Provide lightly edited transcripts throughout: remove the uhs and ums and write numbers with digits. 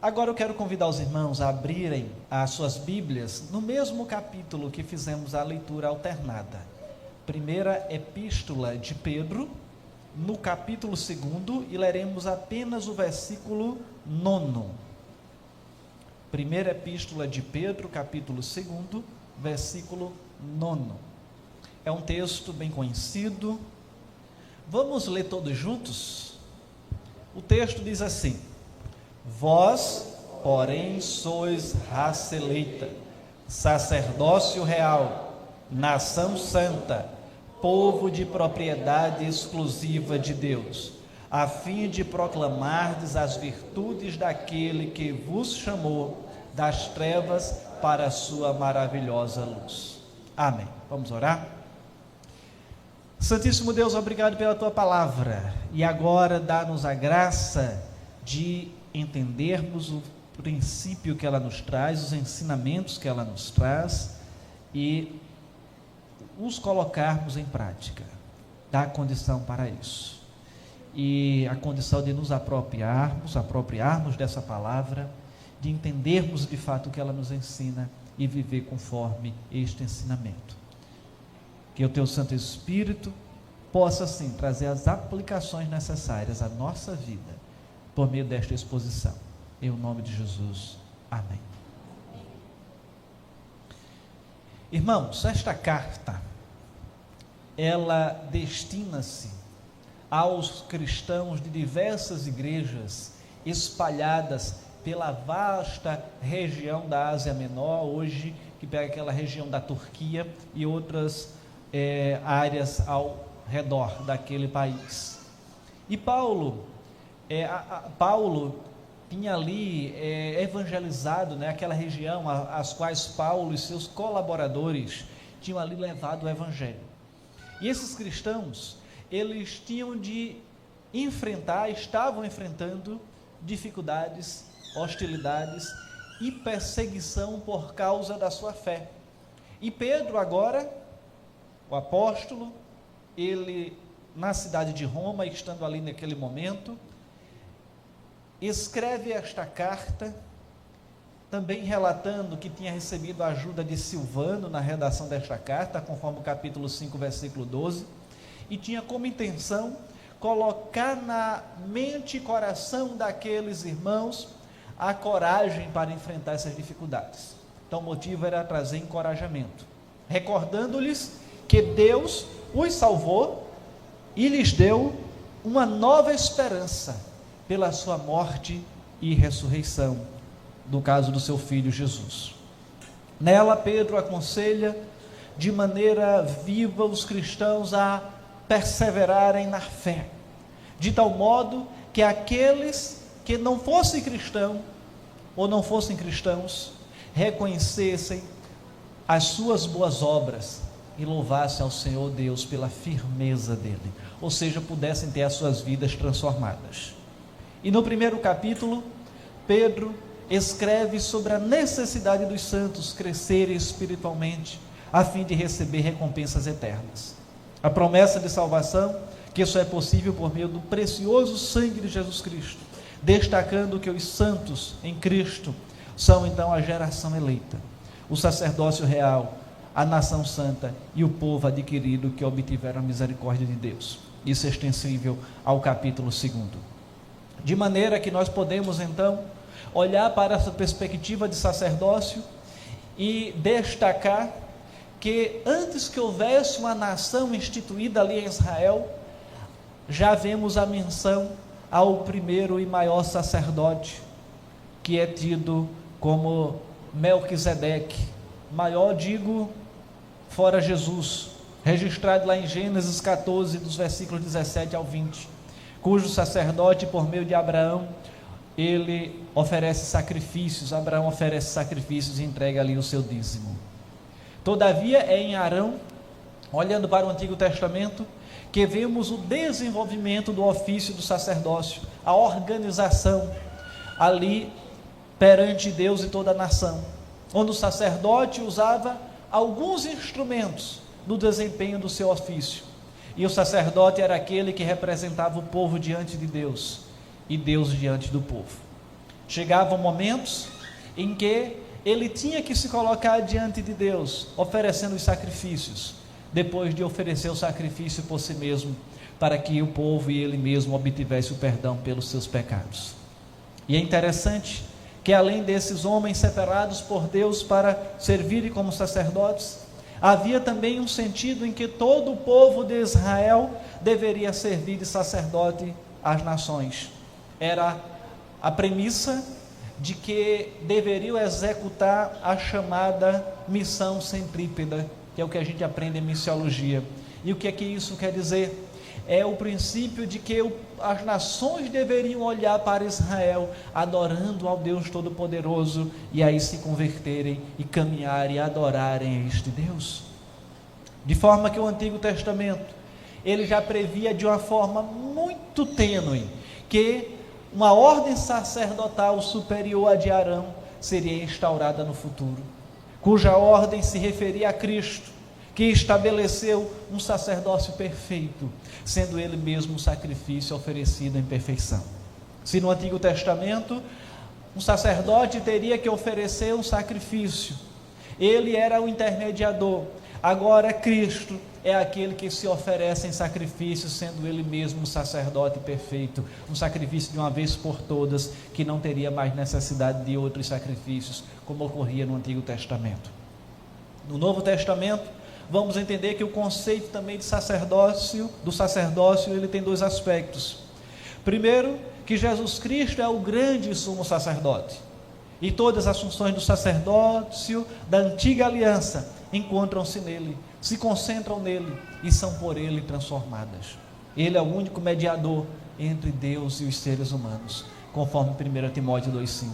Agora eu quero convidar os irmãos a abrirem as suas Bíblias no mesmo capítulo que fizemos a leitura alternada. Primeira Epístola de Pedro, no capítulo 2, e leremos apenas o versículo 9. Primeira Epístola de Pedro, capítulo 2, versículo 9. É um texto bem conhecido. Vamos ler todos juntos? O texto diz assim: Vós, porém, sois raça eleita, sacerdócio real, nação santa, povo de propriedade exclusiva de Deus, a fim de proclamardes as virtudes daquele que vos chamou das trevas para a sua maravilhosa luz. Amém. Vamos orar? Santíssimo Deus, obrigado pela tua palavra, e agora dá-nos a graça de entendermos o princípio que ela nos traz, os ensinamentos que ela nos traz e os colocarmos em prática. Dá a condição para isso, e a condição de nos apropriarmos dessa palavra, de entendermos de fato o que ela nos ensina e viver conforme este ensinamento. Que o teu Santo Espírito possa sim trazer as aplicações necessárias à nossa vida por meio desta exposição. Em nome de Jesus. Amém. Irmãos, esta carta, ela destina-se aos cristãos de diversas igrejas espalhadas pela vasta região da Ásia Menor, hoje que pega aquela região da Turquia e outras áreas ao redor daquele país. E Paulo tinha ali evangelizado, aquela região às quais Paulo e seus colaboradores tinham ali levado o evangelho. E esses cristãos, eles estavam enfrentando dificuldades, hostilidades e perseguição por causa da sua fé. E Pedro agora, o apóstolo, ele na cidade de Roma, estando ali naquele momento, escreve esta carta, também relatando que tinha recebido a ajuda de Silvano na redação desta carta, conforme o capítulo 5, versículo 12, e tinha como intenção colocar na mente e coração daqueles irmãos a coragem para enfrentar essas dificuldades. Então o motivo era trazer encorajamento, recordando-lhes que Deus os salvou e lhes deu uma nova esperança pela sua morte e ressurreição, no caso do seu Filho Jesus. Nela, Pedro aconselha de maneira viva os cristãos a perseverarem na fé, de tal modo que aqueles que não fossem cristãos ou não fossem cristãos reconhecessem as suas boas obras e louvassem ao Senhor Deus pela firmeza dele, ou seja, pudessem ter as suas vidas transformadas. E no primeiro capítulo, Pedro escreve sobre a necessidade dos santos crescerem espiritualmente, a fim de receber recompensas eternas. A promessa de salvação, que isso é possível por meio do precioso sangue de Jesus Cristo, destacando que os santos em Cristo são então a geração eleita, o sacerdócio real, a nação santa e o povo adquirido que obtiveram a misericórdia de Deus. Isso é extensível ao capítulo 2. De maneira que nós podemos então olhar para essa perspectiva de sacerdócio e destacar que antes que houvesse uma nação instituída ali em Israel, já vemos a menção ao primeiro e maior sacerdote, que é tido como Melquisedeque, maior, fora Jesus, registrado lá em Gênesis 14, dos versículos 17 ao 20, cujo sacerdote, por meio de Abraão, ele oferece sacrifícios, Abraão oferece sacrifícios e entrega ali o seu dízimo. Todavia é em Arão, olhando para o Antigo Testamento, que vemos o desenvolvimento do ofício do sacerdócio, a organização ali perante Deus e toda a nação, onde o sacerdote usava alguns instrumentos no desempenho do seu ofício, e o sacerdote era aquele que representava o povo diante de Deus, e Deus diante do povo. Chegavam momentos em que ele tinha que se colocar diante de Deus, oferecendo os sacrifícios, depois de oferecer o sacrifício por si mesmo, para que o povo e ele mesmo obtivesse o perdão pelos seus pecados. E é interessante que além desses homens separados por Deus para servirem como sacerdotes, havia também um sentido em que todo o povo de Israel deveria servir de sacerdote às nações. Era a premissa de que deveriam executar a chamada missão centrípeta, que é o que a gente aprende em missiologia. E o que é que isso quer dizer? É o princípio de que as nações deveriam olhar para Israel, adorando ao Deus Todo-Poderoso, e aí se converterem e caminharem e adorarem a este Deus. De forma que o Antigo Testamento, ele já previa de uma forma muito tênue, que uma ordem sacerdotal superior à de Arão seria instaurada no futuro, cuja ordem se referia a Cristo, que estabeleceu um sacerdócio perfeito, sendo ele mesmo um sacrifício oferecido em perfeição. Se no Antigo Testamento um sacerdote teria que oferecer um sacrifício, ele era o intermediador. Agora Cristo é aquele que se oferece em sacrifício, sendo ele mesmo um sacerdote perfeito, um sacrifício de uma vez por todas, que não teria mais necessidade de outros sacrifícios, como ocorria no Antigo Testamento. No Novo Testamento, vamos entender que o conceito também de sacerdócio, ele tem dois aspectos. Primeiro, que Jesus Cristo é o grande sumo sacerdote, e todas as funções do sacerdócio da antiga aliança encontram-se nele, se concentram nele e são por ele transformadas. Ele é o único mediador entre Deus e os seres humanos, conforme 1 Timóteo 2,5.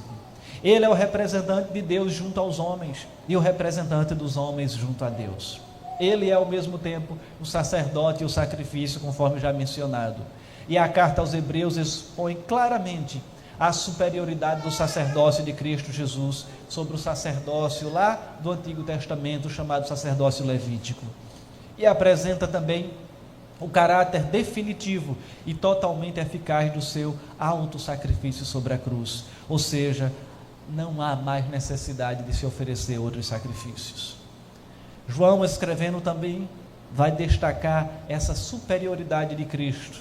Ele é o representante de Deus junto aos homens e o representante dos homens junto a Deus. Ele é ao mesmo tempo o sacerdote e o sacrifício, conforme já mencionado. E a carta aos Hebreus expõe claramente a superioridade do sacerdócio de Cristo Jesus sobre o sacerdócio lá do Antigo Testamento, chamado sacerdócio levítico. E apresenta também o caráter definitivo e totalmente eficaz do seu auto-sacrifício sobre a cruz. Ou seja, não há mais necessidade de se oferecer outros sacrifícios. João, escrevendo também, vai destacar essa superioridade de Cristo,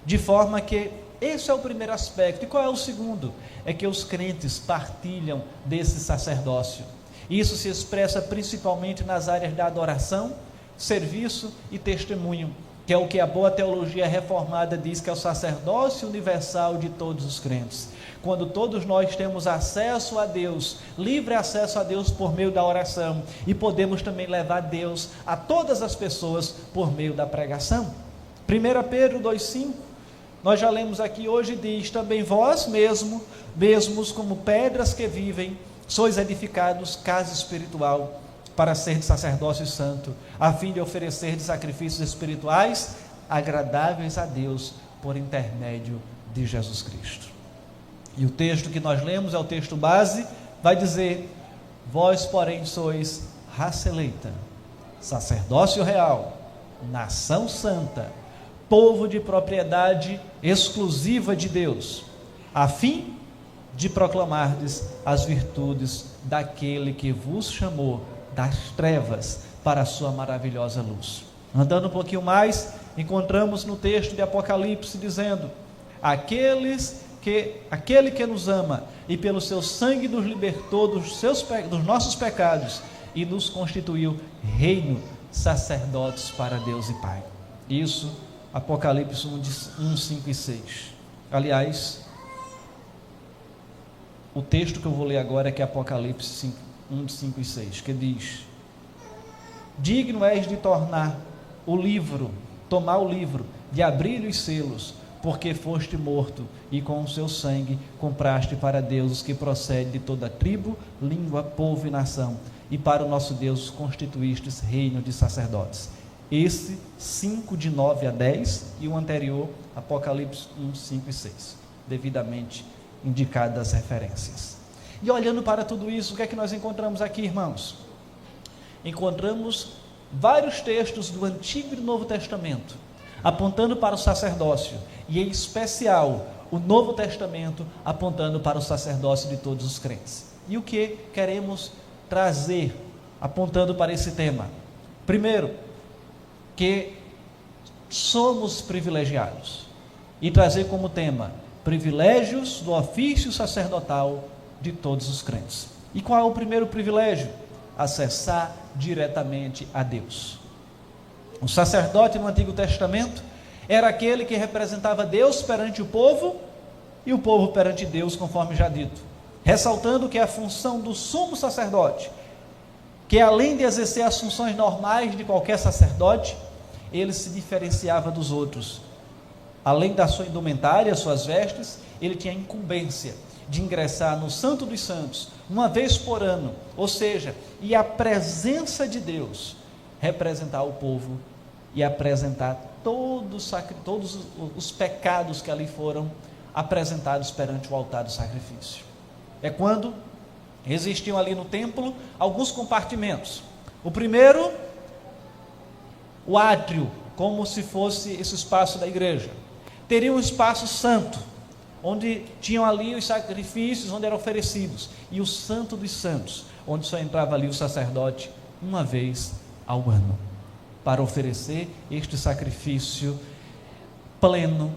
de forma que esse é o primeiro aspecto. E qual é o segundo? É que os crentes partilham desse sacerdócio. Isso se expressa principalmente nas áreas da adoração, serviço e testemunho, que é o que a boa teologia reformada diz que é o sacerdócio universal de todos os crentes. Quando todos nós temos acesso a Deus, livre acesso a Deus por meio da oração, e podemos também levar Deus a todas as pessoas por meio da pregação. 1 Pedro 2,5, nós já lemos aqui hoje, diz: também vós mesmos como pedras que vivem, sois edificados casa espiritual, para ser de sacerdócio santo, a fim de oferecer de sacrifícios espirituais agradáveis a Deus, por intermédio de Jesus Cristo. E o texto que nós lemos é o texto base, vai dizer: vós porém sois raça eleita, sacerdócio real, nação santa, povo de propriedade exclusiva de Deus, a fim de proclamardes as virtudes daquele que vos chamou das trevas para a sua maravilhosa luz. Andando um pouquinho mais, encontramos no texto de Apocalipse dizendo: aquele que nos ama e pelo seu sangue nos libertou dos nossos pecados e nos constituiu reino, sacerdotes para Deus e Pai. Isso, Apocalipse 1, 5 e 6. Aliás, o texto que eu vou ler agora é que é Apocalipse 1, 5 e 6, que diz: digno és de tomar o livro, de abrir os selos, porque foste morto, e com o seu sangue compraste para Deus os que procedem de toda tribo, língua, povo e nação, e para o nosso Deus constituístes reino de sacerdotes. Esse 5 de 9 a 10 e o anterior, Apocalipse 1, 5 e 6, devidamente indicadas as referências. E olhando para tudo isso, o que é que nós encontramos aqui, irmãos? Encontramos vários textos do Antigo e do Novo Testamento, apontando para o sacerdócio, e em especial, o Novo Testamento apontando para o sacerdócio de todos os crentes. E o que queremos trazer apontando para esse tema? Primeiro, que somos privilegiados, e trazer como tema privilégios do ofício sacerdotal de todos os crentes. E qual é o primeiro privilégio? Acessar diretamente a Deus. O sacerdote no Antigo Testamento era aquele que representava Deus perante o povo e o povo perante Deus, conforme já dito, ressaltando que a função do sumo sacerdote, que além de exercer as funções normais de qualquer sacerdote, ele se diferenciava dos outros. Além da sua indumentária, suas vestes, ele tinha a incumbência de ingressar no Santo dos Santos uma vez por ano, ou seja, e a presença de Deus representar o povo e apresentar todos os pecados que ali foram apresentados perante o altar do sacrifício. É quando existiam ali no templo alguns compartimentos. O primeiro, o átrio, como se fosse esse espaço da igreja. Teria um espaço santo, onde tinham ali os sacrifícios, onde eram oferecidos, e o Santo dos Santos, onde só entrava ali o sacerdote uma vez ao ano, para oferecer este sacrifício pleno,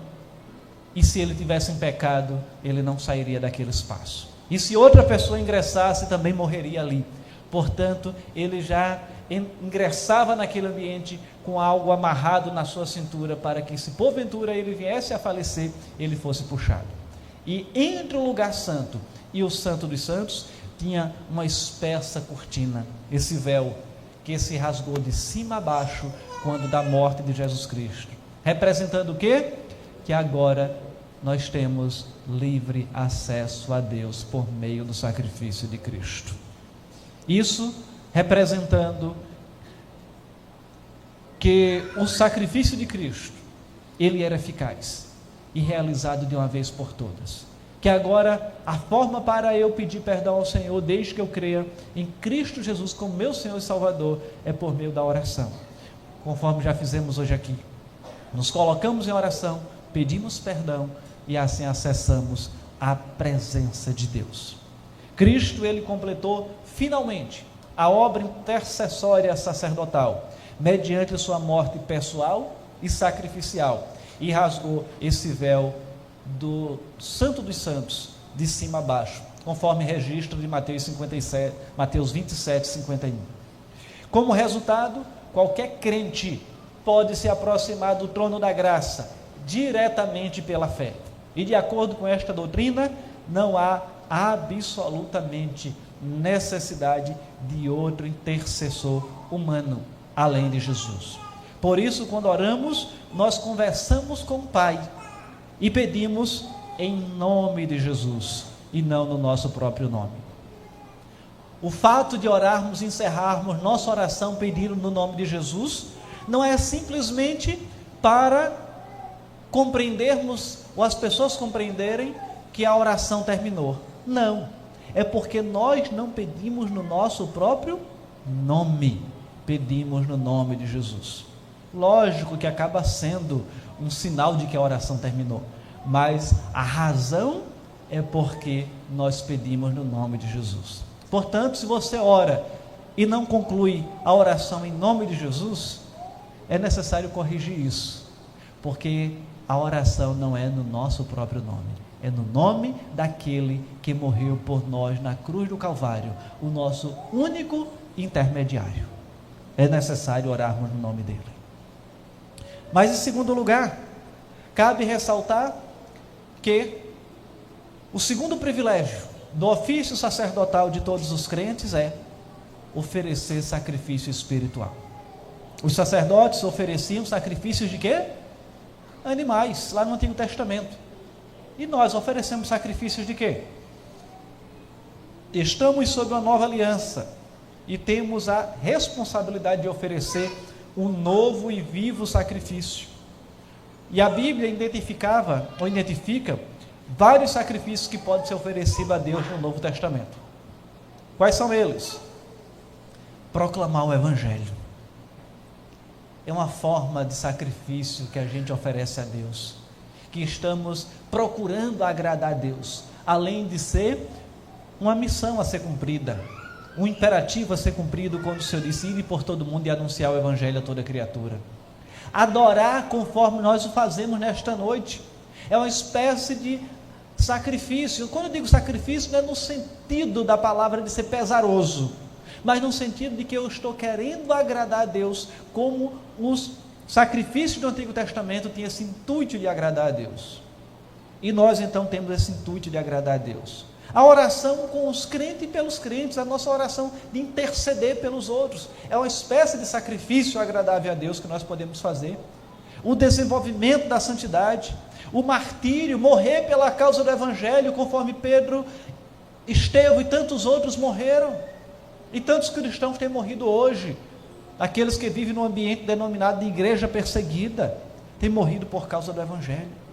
e se ele tivesse em pecado, ele não sairia daquele espaço. E se outra pessoa ingressasse, também morreria ali. Portanto, ele já ingressava naquele ambiente com algo amarrado na sua cintura, para que, se porventura ele viesse a falecer, ele fosse puxado. E entre o lugar santo e o Santo dos Santos, tinha uma espessa cortina, esse véu, que se rasgou de cima a baixo, quando da morte de Jesus Cristo, representando o quê? Que agora nós temos livre acesso a Deus por meio do sacrifício de Cristo. Isso representando que o sacrifício de Cristo, ele era eficaz e realizado de uma vez por todas. Que agora a forma para eu pedir perdão ao Senhor, desde que eu creia em Cristo Jesus como meu Senhor e Salvador, é por meio da oração. Conforme já fizemos hoje aqui. Nos colocamos em oração, pedimos perdão e assim acessamos a presença de Deus. Cristo, ele completou finalmente a obra intercessória sacerdotal, mediante sua morte pessoal e sacrificial, e rasgou esse véu do Santo dos Santos, de cima a baixo, conforme registro de Mateus 27, 51. Como resultado, qualquer crente pode se aproximar do trono da graça diretamente pela fé. E de acordo com esta doutrina, não há absolutamente necessidade de outro intercessor humano, além de Jesus. Por isso, quando oramos, nós conversamos com o Pai e pedimos em nome de Jesus e não no nosso próprio nome. O fato de orarmos, encerrarmos nossa oração pedindo no nome de Jesus, não é simplesmente para compreendermos, ou as pessoas compreenderem que a oração terminou. Não, é porque nós não pedimos no nosso próprio nome, pedimos no nome de Jesus. Lógico que acaba sendo um sinal de que a oração terminou, mas a razão é porque nós pedimos no nome de Jesus. Portanto, se você ora e não conclui a oração em nome de Jesus, é necessário corrigir isso, porque a oração não é no nosso próprio nome, é no nome daquele que morreu por nós na cruz do Calvário, o nosso único intermediário. É necessário orarmos no nome dele. Mas em segundo lugar, cabe ressaltar que o segundo privilégio do ofício sacerdotal de todos os crentes é oferecer sacrifício espiritual. Os sacerdotes ofereciam sacrifícios de quê? Animais, lá no Antigo Testamento. E nós oferecemos sacrifícios de quê? Estamos sob uma nova aliança e temos a responsabilidade de oferecer um novo e vivo sacrifício. E a Bíblia identifica vários sacrifícios que podem ser oferecidos a Deus no Novo Testamento. Quais são eles? Proclamar o Evangelho. É uma forma de sacrifício que a gente oferece a Deus, que estamos procurando agradar a Deus, além de ser uma missão a ser cumprida, um imperativo a ser cumprido, quando o Senhor disse: ide por todo mundo e anunciar o Evangelho a toda criatura. Adorar conforme nós o fazemos nesta noite é uma espécie de sacrifício. Quando eu digo sacrifício, não é no sentido da palavra de ser pesaroso, mas no sentido de que eu estou querendo agradar a Deus, como os sacrifícios do Antigo Testamento tinham esse intuito de agradar a Deus. E nós então temos esse intuito de agradar a Deus. A oração com os crentes e pelos crentes, a nossa oração de interceder pelos outros, é uma espécie de sacrifício agradável a Deus que nós podemos fazer. O desenvolvimento da santidade, o martírio, morrer pela causa do Evangelho, conforme Pedro, Estevão e tantos outros morreram, e tantos cristãos têm morrido hoje. Aqueles que vivem num ambiente denominado de igreja perseguida, têm morrido por causa do Evangelho.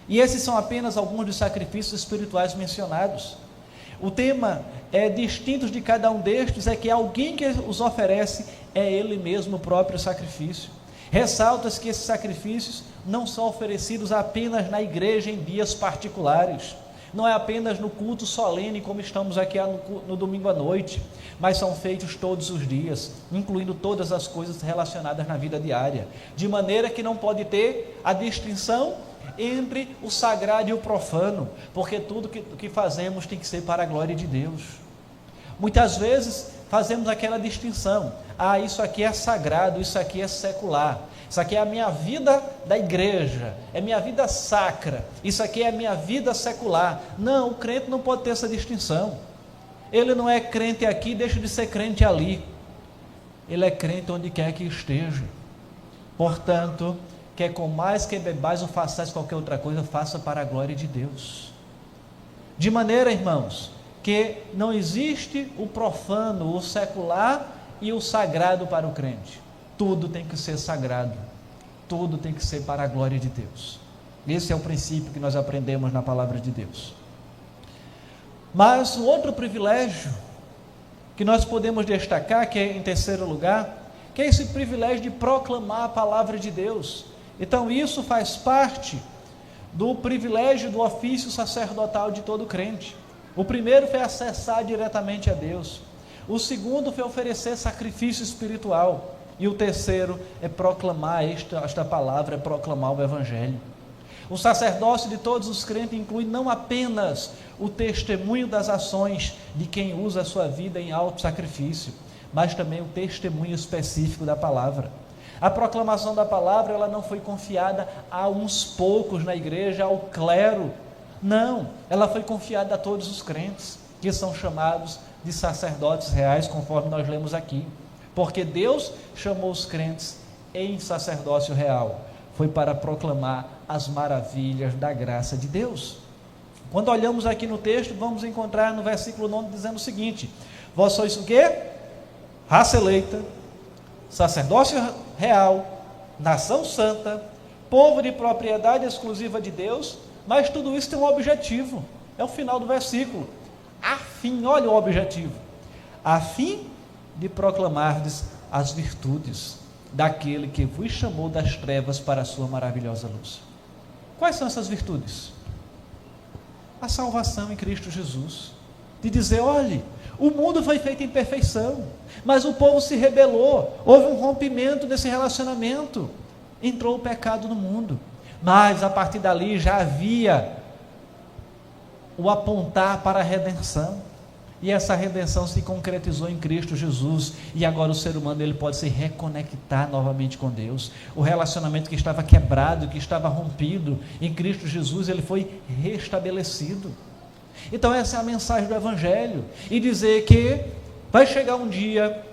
E esses são apenas alguns dos sacrifícios espirituais mencionados. O tema distinto de cada um destes é que alguém que os oferece é ele mesmo o próprio sacrifício. Ressalta-se que esses sacrifícios não são oferecidos apenas na igreja em dias particulares, não é apenas no culto solene como estamos aqui no domingo à noite, mas são feitos todos os dias, incluindo todas as coisas relacionadas na vida diária, de maneira que não pode ter a distinção entre o sagrado e o profano, porque tudo que fazemos tem que ser para a glória de Deus. Muitas vezes fazemos aquela distinção: isso aqui é sagrado, isso aqui é secular, isso aqui é a minha vida da igreja, é minha vida sacra, isso aqui é a minha vida secular. Não, o crente não pode ter essa distinção. Ele não é crente aqui e deixa de ser crente ali, ele é crente onde quer que esteja. Portanto, quer comais, quer bebais ou façais qualquer outra coisa, faça para a glória de Deus. De maneira, irmãos, que não existe o profano, o secular e o sagrado para o crente. Tudo tem que ser sagrado, tudo tem que ser para a glória de Deus. Esse é o princípio que nós aprendemos na palavra de Deus. Mas o outro privilégio que nós podemos destacar, que é em terceiro lugar, que é esse privilégio de proclamar a palavra de Deus. Então isso faz parte do privilégio do ofício sacerdotal de todo crente. O primeiro foi acessar diretamente a Deus, o segundo foi oferecer sacrifício espiritual, e o terceiro é proclamar esta palavra, é proclamar o Evangelho. O sacerdócio de todos os crentes inclui não apenas o testemunho das ações de quem usa a sua vida em alto sacrifício, mas também o testemunho específico da palavra. A proclamação da palavra, ela não foi confiada a uns poucos na igreja, ao clero. Não, ela foi confiada a todos os crentes, que são chamados de sacerdotes reais, conforme nós lemos aqui. Porque Deus chamou os crentes em sacerdócio real, foi para proclamar as maravilhas da graça de Deus. Quando olhamos aqui no texto, vamos encontrar no versículo 9 dizendo o seguinte: vós sois o quê? Raça eleita, sacerdócio real, nação santa, povo de propriedade exclusiva de Deus. Mas tudo isso tem um objetivo, é o final do versículo. A fim, olha o objetivo: a fim de proclamardes as virtudes daquele que vos chamou das trevas para a sua maravilhosa luz. Quais são essas virtudes? A salvação em Cristo Jesus, de dizer: olhe, o mundo foi feito em perfeição, mas o povo se rebelou, houve um rompimento desse relacionamento, entrou o pecado no mundo, mas a partir dali já havia o apontar para a redenção, e essa redenção se concretizou em Cristo Jesus, e agora o ser humano ele pode se reconectar novamente com Deus. O relacionamento que estava quebrado, que estava rompido, em Cristo Jesus ele foi restabelecido. Então essa é a mensagem do Evangelho, e dizer que vai chegar um dia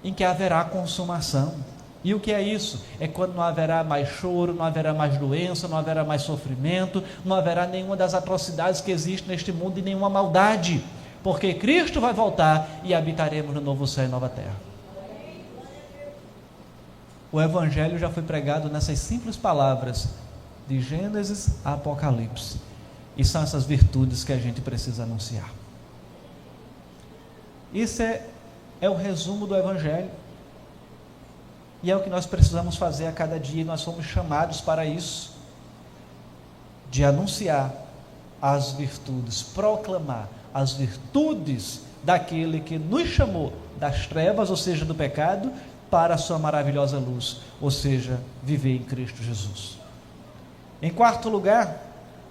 em que haverá consumação. E o que é isso? É quando não haverá mais choro, não haverá mais doença, não haverá mais sofrimento, não haverá nenhuma das atrocidades que existem neste mundo e nenhuma maldade, porque Cristo vai voltar e habitaremos no novo céu e nova terra. O Evangelho já foi pregado nessas simples palavras, de Gênesis a Apocalipse, e são essas virtudes que a gente precisa anunciar. Isso é o resumo do Evangelho, e é o que nós precisamos fazer a cada dia, e nós somos chamados para isso. de anunciar as virtudes, proclamar as virtudes daquele que nos chamou das trevas, ou seja, do pecado, para a sua maravilhosa luz, ou seja, viver em Cristo Jesus. Em quarto lugar,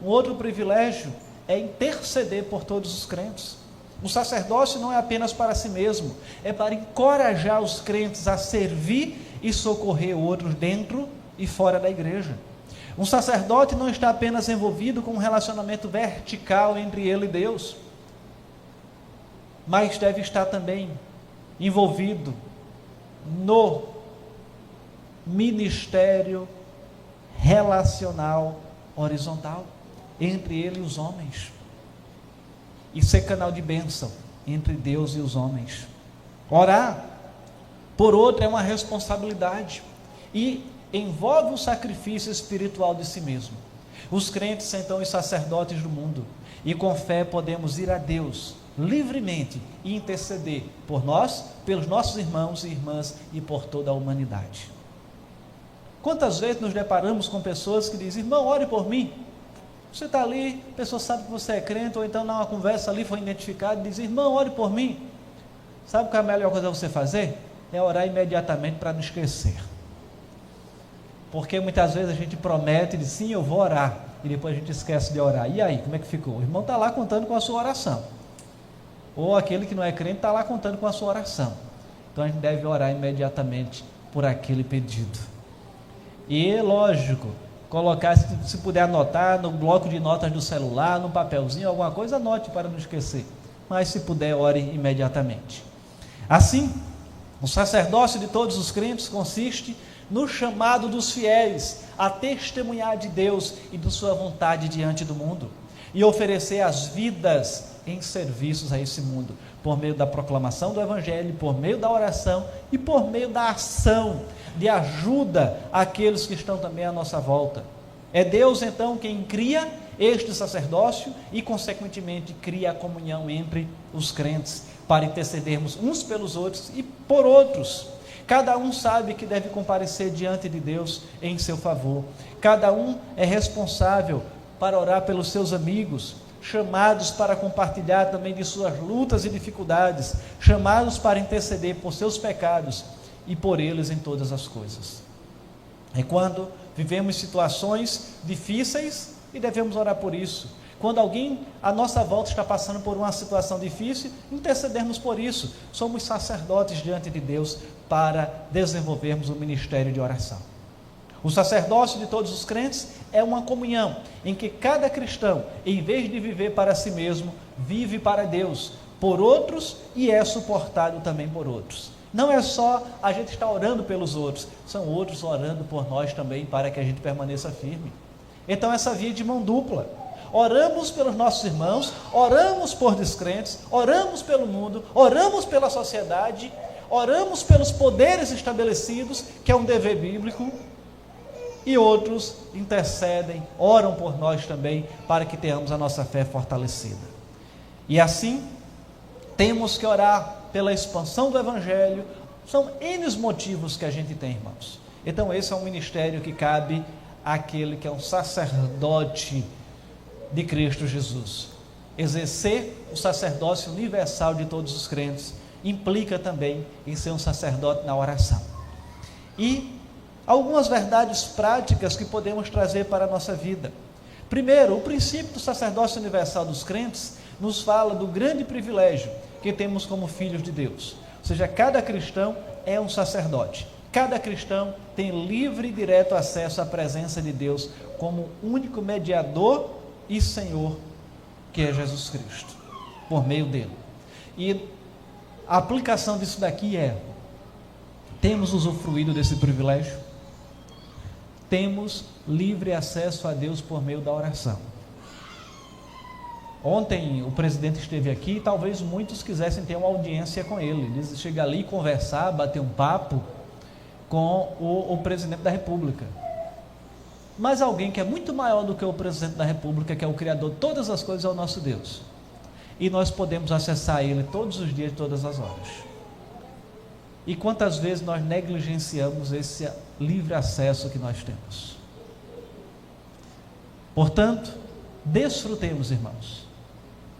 um outro privilégio é interceder por todos os crentes. O sacerdócio não é apenas para si mesmo, é para encorajar os crentes a servir e socorrer outros dentro e fora da igreja. Um sacerdote não está apenas envolvido com um relacionamento vertical entre ele e Deus, mas deve estar também envolvido no ministério relacional horizontal entre ele e os homens, e ser canal de bênção entre Deus e os homens. Orar por outro é uma responsabilidade e envolve o sacrifício espiritual de si mesmo. Os crentes são então os sacerdotes do mundo, e com fé podemos ir a Deus livremente e interceder por nós, pelos nossos irmãos e irmãs e por toda a humanidade. Quantas vezes nos deparamos com pessoas que dizem: irmão, ore por mim. Você está ali, a pessoa sabe que você é crente, ou então numa conversa ali foi identificado e diz: irmão, ore por mim. Sabe qual é a melhor coisa a você fazer? É orar imediatamente para não esquecer. Porque muitas vezes a gente promete e diz: sim, eu vou orar, e depois a gente esquece de orar. E aí, como é que ficou? O irmão está lá contando com a sua oração. Ou aquele que não é crente está lá contando com a sua oração. Então a gente deve orar imediatamente por aquele pedido. E lógico, colocar, se puder anotar no bloco de notas do celular, no papelzinho, alguma coisa, anote para não esquecer. Mas se puder, ore imediatamente. Assim, o sacerdócio de todos os crentes consiste no chamado dos fiéis a testemunhar de Deus e de sua vontade diante do mundo, e oferecer as vidas em serviços a esse mundo, por meio da proclamação do Evangelho, por meio da oração e por meio da ação de ajuda àqueles que estão também à nossa volta. É Deus então quem cria este sacerdócio e consequentemente cria a comunhão entre os crentes, para intercedermos uns pelos outros e por outros. Cada um sabe que deve comparecer diante de Deus em seu favor. Cada um é responsável para orar pelos seus amigos, chamados para compartilhar também de suas lutas e dificuldades, chamados para interceder por seus pecados e por eles em todas as coisas. É quando vivemos situações difíceis e devemos orar por isso. Quando alguém à nossa volta está passando por uma situação difícil, intercedermos por isso. Somos sacerdotes diante de Deus para desenvolvermos o ministério de oração. O sacerdócio de todos os crentes é uma comunhão em que cada cristão, em vez de viver para si mesmo, vive para Deus, por outros, e é suportado também por outros. Não é só a gente estar orando pelos outros, são outros orando por nós também para que a gente permaneça firme. Então essa via de mão dupla. Oramos pelos nossos irmãos, oramos por descrentes, oramos pelo mundo, oramos pela sociedade, oramos pelos poderes estabelecidos, que é um dever bíblico, e outros intercedem, oram por nós também, para que tenhamos a nossa fé fortalecida. E assim, temos que orar pela expansão do Evangelho. São N motivos que a gente tem, irmãos. Então esse é um ministério que cabe àquele que é um sacerdote de Cristo Jesus. Exercer o sacerdócio universal de todos os crentes implica também em ser um sacerdote na oração. E algumas verdades práticas que podemos trazer para a nossa vida. Primeiro, o princípio do sacerdócio universal dos crentes nos fala do grande privilégio que temos como filhos de Deus. Ou seja, cada cristão é um sacerdote. Cada cristão tem livre e direto acesso à presença de Deus como único mediador e Senhor, que é Jesus Cristo, por meio dele. E a aplicação disso daqui é: temos usufruído desse privilégio? Temos livre acesso a Deus por meio da oração. Ontem o presidente esteve aqui e talvez muitos quisessem ter uma audiência com ele. Eles chegam ali, conversar, bater um papo com o presidente da República. Mas alguém que é muito maior do que o presidente da República, que é o Criador de todas as coisas, é o nosso Deus. E nós podemos acessar Ele todos os dias, todas as horas. E quantas vezes nós negligenciamos esse livre acesso que nós temos? Portanto, desfrutemos, irmãos,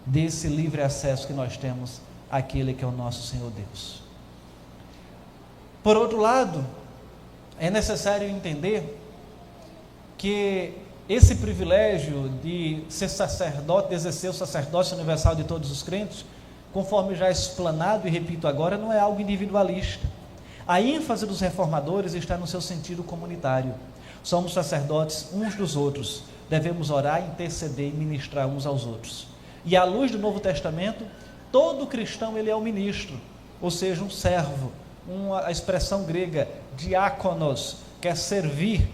desse livre acesso que nós temos àquele que é o nosso Senhor Deus. Por outro lado, é necessário entender que esse privilégio de ser sacerdote, de exercer o sacerdócio universal de todos os crentes, conforme já explanado e repito agora, não é algo individualista. A ênfase dos reformadores está no seu sentido comunitário. Somos sacerdotes uns dos outros, devemos orar, interceder e ministrar uns aos outros. E à luz do Novo Testamento, todo cristão ele é um ministro, ou seja, um servo. A expressão grega, diáconos, quer servir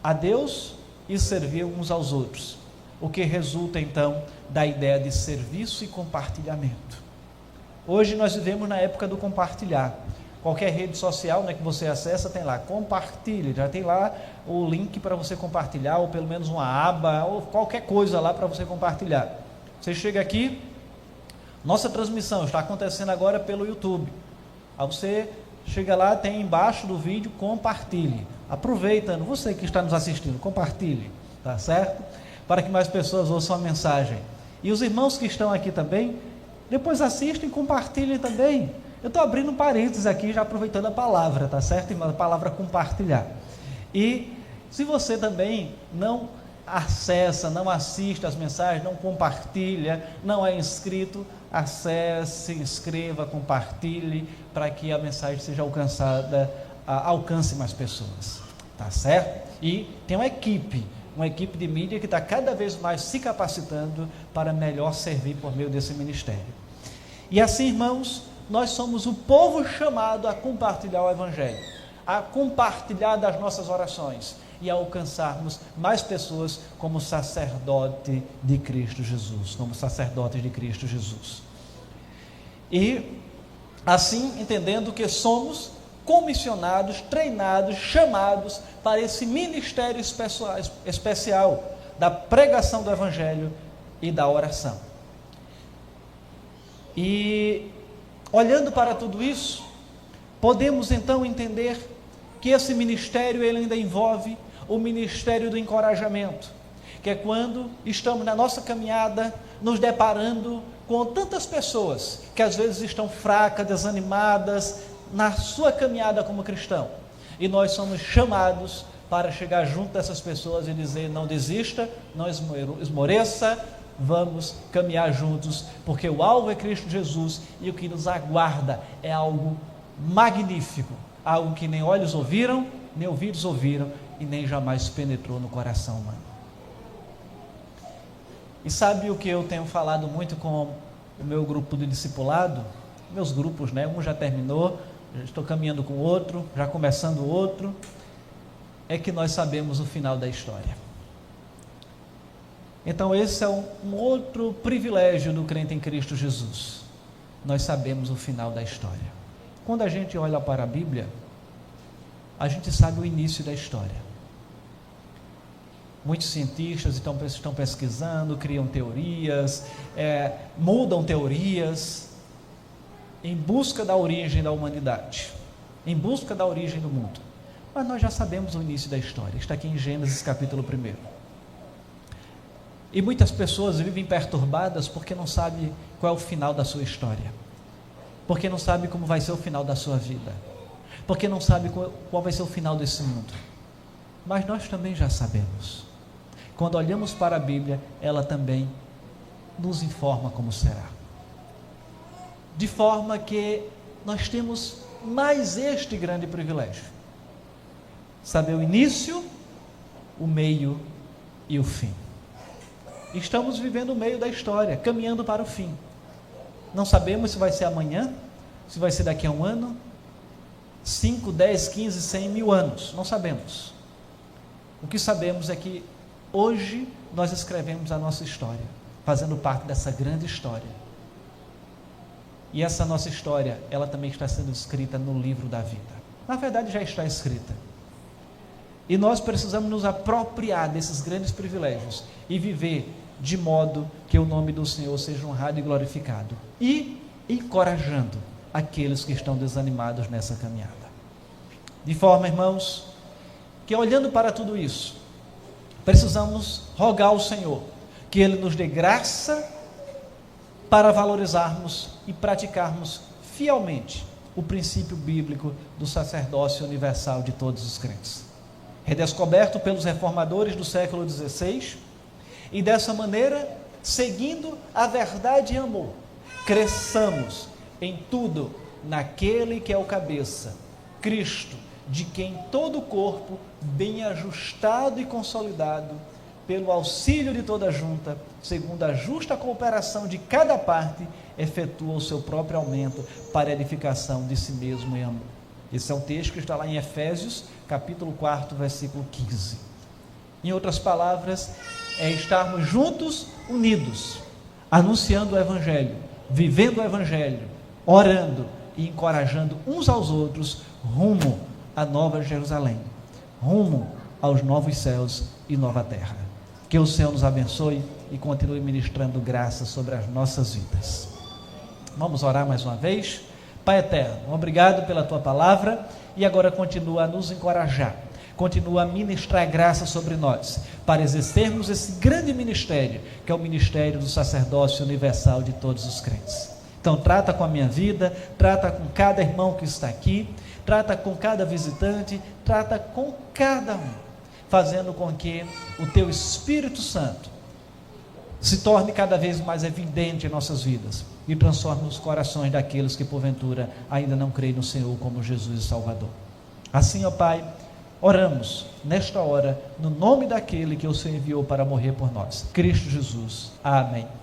a Deus e servir uns aos outros, o que resulta então da ideia de serviço e compartilhamento. Hoje nós vivemos na época do compartilhar. Qualquer rede social, né, que você acessa, tem lá, compartilhe, já tem lá o link para você compartilhar, ou pelo menos uma aba, ou qualquer coisa lá para você compartilhar. Você chega aqui, nossa transmissão está acontecendo agora pelo YouTube. Aí você chega lá, tem embaixo do vídeo, compartilhe. Aproveitando, você que está nos assistindo, compartilhe, tá certo? Para que mais pessoas ouçam a mensagem. E os irmãos que estão aqui também, depois assistem e compartilhem também. Eu estou abrindo parênteses aqui, já aproveitando a palavra, tá certo, irmão? A palavra compartilhar. E se você também não acessa, não assiste as mensagens, não compartilha, não é inscrito, acesse, se inscreva, compartilhe, para que a mensagem seja alcançada, alcance mais pessoas, tá certo? E tem uma equipe de mídia que está cada vez mais se capacitando para melhor servir por meio desse ministério. E assim, irmãos, nós somos o povo chamado a compartilhar o Evangelho, a compartilhar das nossas orações e a alcançarmos mais pessoas como sacerdote de Cristo Jesus, como sacerdotes de Cristo Jesus. E assim, entendendo que somos comissionados, treinados, chamados para esse ministério especial da pregação do Evangelho e da oração. E olhando para tudo isso, podemos então entender que esse ministério ele ainda envolve o ministério do encorajamento, que é quando estamos na nossa caminhada nos deparando com tantas pessoas que às vezes estão fracas, desanimadas na sua caminhada como cristão, e nós somos chamados para chegar junto dessas pessoas e dizer: não desista, não esmoreça, vamos caminhar juntos, porque o alvo é Cristo Jesus e o que nos aguarda é algo magnífico, algo que nem olhos ouviram, nem ouvidos ouviram e nem jamais penetrou no coração humano. E sabe o que eu tenho falado muito com o meu grupo de discipulado? Meus grupos, né? Um já terminou, já estou caminhando com outro, já começando outro. É que nós sabemos o final da história. Então esse é um outro privilégio do crente em Cristo Jesus. Nós sabemos o final da história. Quando a gente olha para a Bíblia, a gente sabe o início da história. Muitos cientistas estão pesquisando, criam teorias, mudam teorias, em busca da origem da humanidade, em busca da origem do mundo. Mas nós já sabemos o início da história, está aqui em Gênesis capítulo 1. E muitas pessoas vivem perturbadas porque não sabem qual é o final da sua história, porque não sabem como vai ser o final da sua vida, porque não sabem qual vai ser o final desse mundo. Mas nós também já sabemos. Quando olhamos para a Bíblia, ela também nos informa como será. De forma que nós temos mais este grande privilégio: saber o início, o meio e o fim. Estamos vivendo o meio da história, caminhando para o fim. Não sabemos se vai ser amanhã, se vai ser daqui a um ano, 5, 10, 15, 100, 1000 anos. Não sabemos. O que sabemos é que hoje nós escrevemos a nossa história, fazendo parte dessa grande história. E essa nossa história, ela também está sendo escrita no livro da vida. Na verdade, já está escrita. E nós precisamos nos apropriar desses grandes privilégios e viver de modo que o nome do Senhor seja honrado e glorificado. E encorajando aqueles que estão desanimados nessa caminhada. De forma, irmãos, que olhando para tudo isso, Precisamos rogar ao Senhor que Ele nos dê graça para valorizarmos e praticarmos fielmente o princípio bíblico do sacerdócio universal de todos os crentes, redescoberto pelos reformadores do século XVI, e dessa maneira, seguindo a verdade e amor, cresçamos em tudo naquele que é o cabeça, Cristo, de quem todo o corpo, bem ajustado e consolidado, pelo auxílio de toda a junta, segundo a justa cooperação de cada parte, efetua o seu próprio aumento para a edificação de si mesmo em amor. Esse é um texto que está lá em Efésios, capítulo 4, versículo 15. Em outras palavras, é estarmos juntos, unidos, anunciando o Evangelho, vivendo o Evangelho, orando e encorajando uns aos outros rumo à Nova Jerusalém, rumo aos novos céus e nova terra. Que o Senhor nos abençoe e continue ministrando graça sobre as nossas vidas. Vamos orar mais uma vez. Pai eterno, obrigado pela tua palavra, e agora continua a nos encorajar, continua a ministrar graça sobre nós, para exercermos esse grande ministério, que é o ministério do sacerdócio universal de todos os crentes. Então trata com a minha vida, trata com cada irmão que está aqui, trata com cada visitante, trata com cada um, fazendo com que o teu Espírito Santo se torne cada vez mais evidente em nossas vidas e transforme os corações daqueles que porventura ainda não creem no Senhor como Jesus e Salvador. Assim, ó Pai, oramos nesta hora no nome daquele que o Senhor enviou para morrer por nós, Cristo Jesus. Amém.